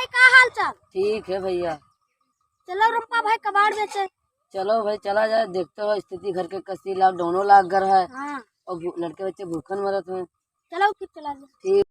भाई का हाल चाल? ठीक है भैया। चलो रंपा भाई कबाड़ बेचे। चलो भाई चला जाए, देखते हो स्थिति घर के कसी लाख दोनों लाख घर है हाँ और लड़के बच्चे भूखन मरत हैं। चलो फिर चला जाए। ठीक।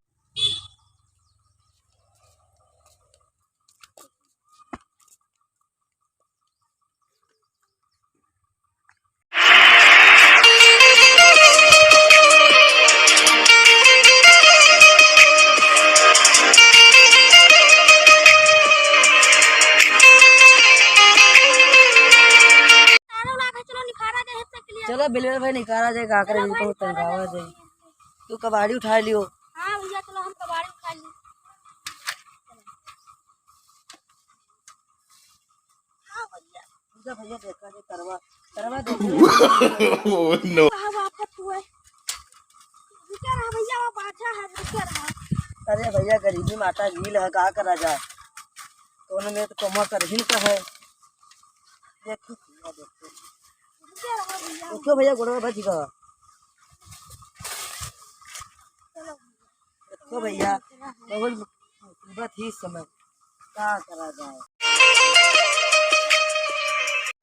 चलो बिलवेल भाई निकाला जाए काकरे जिनको तनखावा जाए। तू कबाड़ी उठा लियो। हाँ भैया चलो हम कबाड़ी उठा लिए। हाँ भैया भैया देखा दे करवा करवा दे। नो वापस हुए क्या रहा भैया, वो बाजा है क्या रहा। अरे भैया गरीबी माता गील है, का करा जाए। तो में तो कमा कर ही का है। देखो देखो भैया गोड़वा बच गया। देखो भैया बहुत मुसीबत ही समय, क्या करा जाए।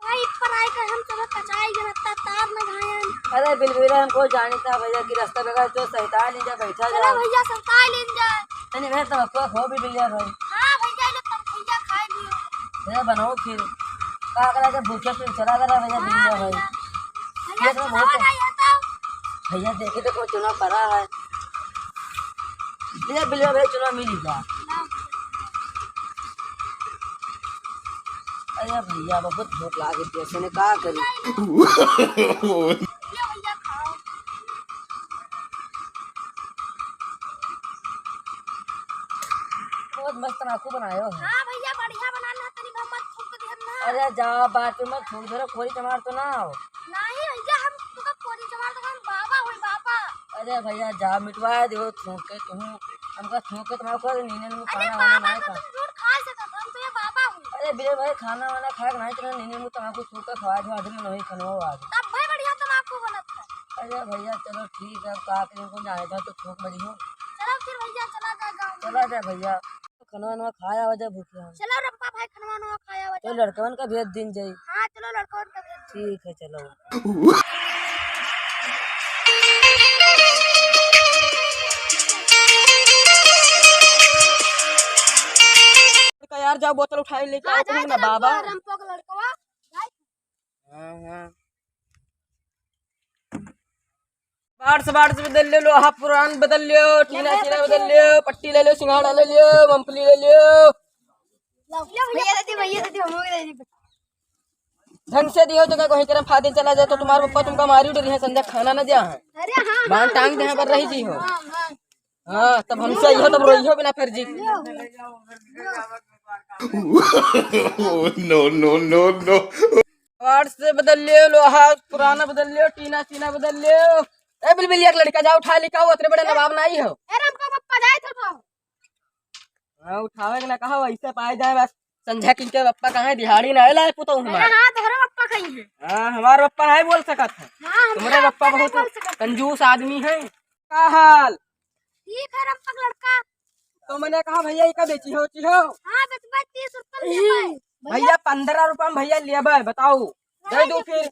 भाई पर आए कर हम सब कचाई जनता तार में घायल। अरे बिलबिला हमको जानी था भैया की रास्ता लगा तो सहिता ले जा बैठा चलो जा। भैया सरकार ले जाए। नहीं मैं तो हो भी भैया भाई। हाँ भैया लो तुम भैया खाए लियो। भैया बनाओ फिर का करा जाए, भूखे फिर चला करा भैया बिल्ला भाई। भैया तो बहुत भैया देखे तो कोई चुनाव करा है भैया बिल्ला भाई, चुनाव मिल जा। अरे भैया बहुत भूख लागे पैसे ने का करी। भैया खाओ। बहुत मस्त नाकू बनायो है। हाँ भैया बढ़िया बनाना तेरी मत थूक दे ना। अरे जा बात मत थूक धरो, खोरी टमाटर तो ना हो। नहीं भैया हम तुका कोरी जमाल तो हम बाबा होई बाबा। अरे भैया जा मिटवा दो थूक के, तुम हमका थूक के तुम्हारे को नीने में अरे खाना वाना बाबा नहीं तो खा। तुम झूठ खा सकत हम तो ये बाबा हुई। अरे बिरे भाई खाना वाना खाए नहीं तो नीने में तुम्हारे थूक के खवा दो, आदमी नहीं खनवा आज। तब भाई बढ़िया तम्बाकू बनत है। अरे भैया चलो ठीक है, का के को जाने था तो थूक मरी हो। चलो फिर भैया चला जा गाँव। चला जा भैया, खनवा वनवा खाया वजह भूखे हैं। चलो रंपा भाई खनवा खाया हुआ। तो लड़कन का भेज दिन जाई। हाँ चलो लड़कों का भेज। ठीक है चलो। यार जाओ बोतल उठाई लेके आओ तुम ना बाबा। रंपा का लड़कवा। हाँ हाँ बार्स बदल लो, लोहा पुरान बदल लो, टीना टीना बदल लो, पट्टी ले लो, सिंगाड़ा ले लो, मूंगफली ले लो। भैया देती हम हो गए। ढंग से दियो तो क्या कहीं तरह फादे चला जाए तो तुम्हारे पप्पा तुमका मारी उड़ रही है, संध्या खाना न दिया है। अरे हाँ बांध टांग दे पर रही जी हो। हाँ हाँ तब हमसे यो तब रोई हो बिना फिर जी। No no no no. बार्स से बदल लियो, लोहा पुराना बदल लियो, टीना टीना बदल लियो। ए बिल्बिल एक लड़का जाओ उठा लिखा हो, इतने बड़े नवाब नहीं हो। अरे हमका पप्पा जाए तो हाँ उठावे के ना कहा वैसे पाए जाए बस। संध्या किनके पप्पा कहाँ है, दिहाड़ी ना लाए पुतो हमारे। हाँ तो पप्पा कहीं है। हाँ हमारे पप्पा नहीं बोल सकत है। हाँ तुम्हारे पप्पा बहुत कंजूस आदमी है। क्या हाल ठीक है रंपा का लड़का। तो मैंने कहा भैया ये का बेची हो ची हो। हाँ बस 30 रुपये भैया 15 रुपया में भैया ले बताओ दे दो फिर।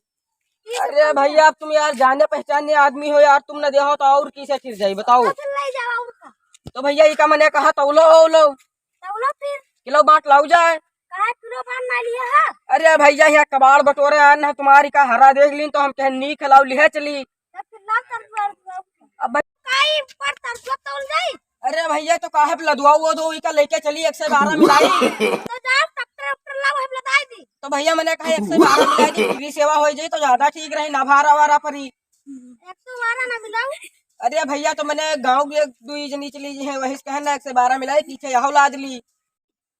अरे भैया अब तुम यार जाने पहचाने आदमी हो यार, तुम न दे तो और किसे फिर जाए बताओ। तो भैया ये का मैंने कहा तौलो फिर किलो बांट लाऊ जाए। किलो बांट ना लिया है। अरे भैया यहाँ कबाड़ बटोरे आना तुम्हारी का हरा देख ली तो हम कह नी खिलाऊ लिहे चली। अब अरे भैया तो काहे लदुआ वो दो का लेके चली 112 मिलाई। तो भैया मैंने कहा 112 मिलाई दी, फ्री सेवा हो जाए तो ज्यादा ठीक रही ना भारा वारा परी। 112 ना मिलाऊ। अरे भैया तो मैंने गाँव भी एक दुई जनी चली है वही कहना 112 मिलाई पीछे यहाँ लाद ली।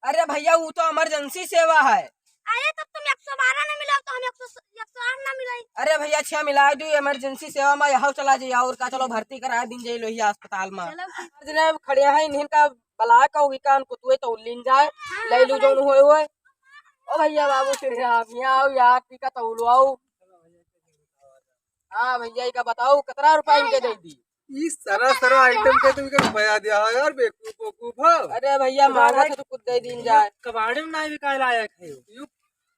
अरे भैया वो तो इमरजेंसी सेवा है। अरे तब तुम 112 ना मिलाओ तो हम 108 ना मिलाई। अरे भैया अच्छा मिला दू, इमरजेंसी सेवा में यहाँ चला जाइए और का चलो भर्ती करा दिन जाइए लोहिया अस्पताल में। खड़े हैं इन्हीं का बला का विकान कुतुए तो लिन जाए ले लू जो हुए। ओ भैया बाबू फिर आओ यार टीका तौलो आओ। हाँ भैया का बताओ कितना रुपया इनके दे दी। इस सारा आइटम के तुम रुपया दिया है यार बेवकूफ बेवकूफ हो। अरे भैया मांगा था तो कुछ दे दिन जाए। कबाड़ी में नहीं बिकाए लायक है यू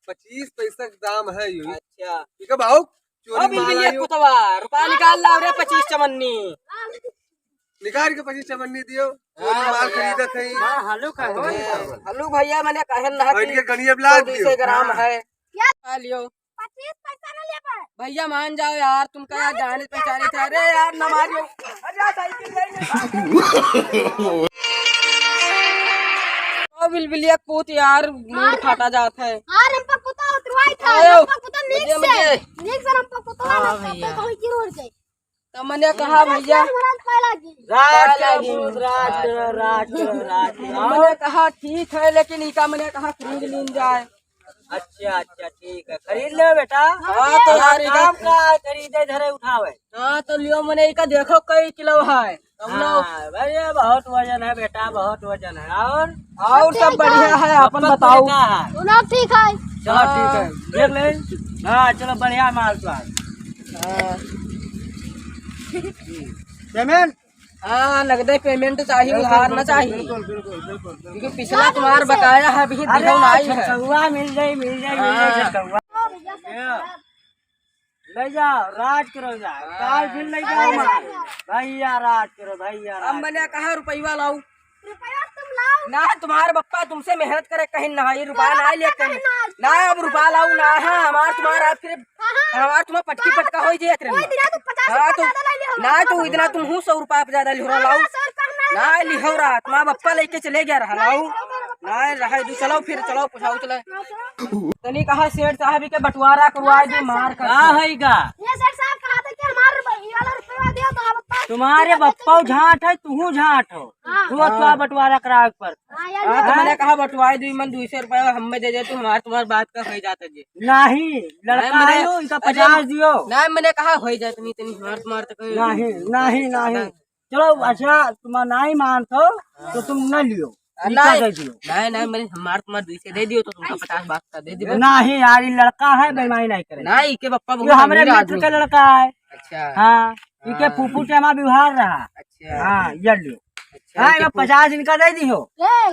25 पैसा का दाम है यू। अच्छा ठीक है भाऊ चोरी अब माल बिल्ली आयु कुतवा रुपया निकाल ला रे 25 चमन्नी। निकाल के 25 चमन्नी दियो चोरी माल खरीदत है। हल्लू भैया मैंने कहन ना और इनके गणिया ब्लाद 200 ग्राम है क्या लियो 25 पैसा ना ले पाए। भैया मान जाओ यार तुम क्या जाने पहचाने थे। अरे यार न मारियो अरे साइकिल ले ओ बिलबिलिया कूद यार मूड फाटा जाता है। हां हमको कुत्ता उतरवाई था आयो, हमको कुत्ता नीक से हमको कुत्ता ना सब कोई की रोड जाए। तो मैंने कहा भैया मैंने कहा ठीक है लेकिन इका मैंने कहा खरीद लीन जाए। अच्छा अच्छा ठीक है खरीद ले बेटा। हाँ तो यार काम का खरीदे धरे उठावे। हाँ तो लियो मैंने इका देखो कई किलो है। हाँ, भैया बहुत वजन है बेटा बहुत वजन है। और सब बढ़िया है अपन बताओ। उना ठीक है। चलो ठीक है देख ले। हाँ चलो बढ़िया माल तो पेमेंट। हाँ नगदे पेमेंट चाहिए उधार न चाहिए क्योंकि पिछला तुम्हार बकाया है अभी दिखाऊं आई है। कौआ मिल जाए ले जाओ राज करो जाओ काल फिर ले जाओ माल। भैया राज करो भैया अब मैंने कहा रुपया लाओ रुपया तुम लाओ ना तुम्हारे बप्पा तुमसे मेहनत करे कहीं ना ये रुपया ना ले कहीं ना अब रुपया लाओ ना है हमार तुम्हारा फिर हमार तुम्हारा पटकी पटका हो जाए दिना तू 50 हाँ रुपया तो ज्यादा ले लियो। ना तो इतना तुम हूँ 100 रुपया ज्यादा लिहो लाओ 100 रुपया ना लिहो रहा तुम्हारा बप्पा लेके चले गया रहा लाओ ना रहा दू चलो फिर चलो पूछाओ चले तनी कहा सेठ साहब के बंटवारा करवा दी मार कर है का ये सेठ साहब कहा था कि हमारा ये वाला रुपया दियो तो हम पास। तुम्हारे बप्पा झाट है तू झाट हो तू तो बंटवारा करा पर। हां यार हाँ तो मैंने कहा बंटवाई दी मन 200 रुपया हमें दे दे तू हमार तुम्हारी बात का हो जाता जी। नहीं लड़का है इनका 50 दियो। ना मैंने कहा हो जाए तनी तनी हमार तुम्हार तक नहीं नहीं नहीं चलो अच्छा तुम नहीं मानते तो तुम न लियो नीचा दे दियो। नहीं मैंने हमार तुम्हार 200 दे दियो तो तुमका 50 बात का दे दियो। नहीं यार ये लड़का है बेईमानी नहीं करे। नहीं के बप्पा ये हमारे मित्र का लड़का है। अच्छा हाँ इनके फूफू से हमारा व्यवहार रहा। अच्छा हाँ ये लियो। हाँ ये 50 इनका दे दियो।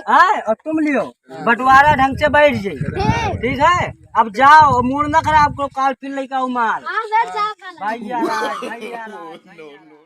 हाँ और तुम लियो बंटवारा ढंग से बैठ जाइए ठीक है। अब जाओ मूड न खराब करो काल फिर लेकर आओ माल। हां सेठ साहब भैया राज भैया राज।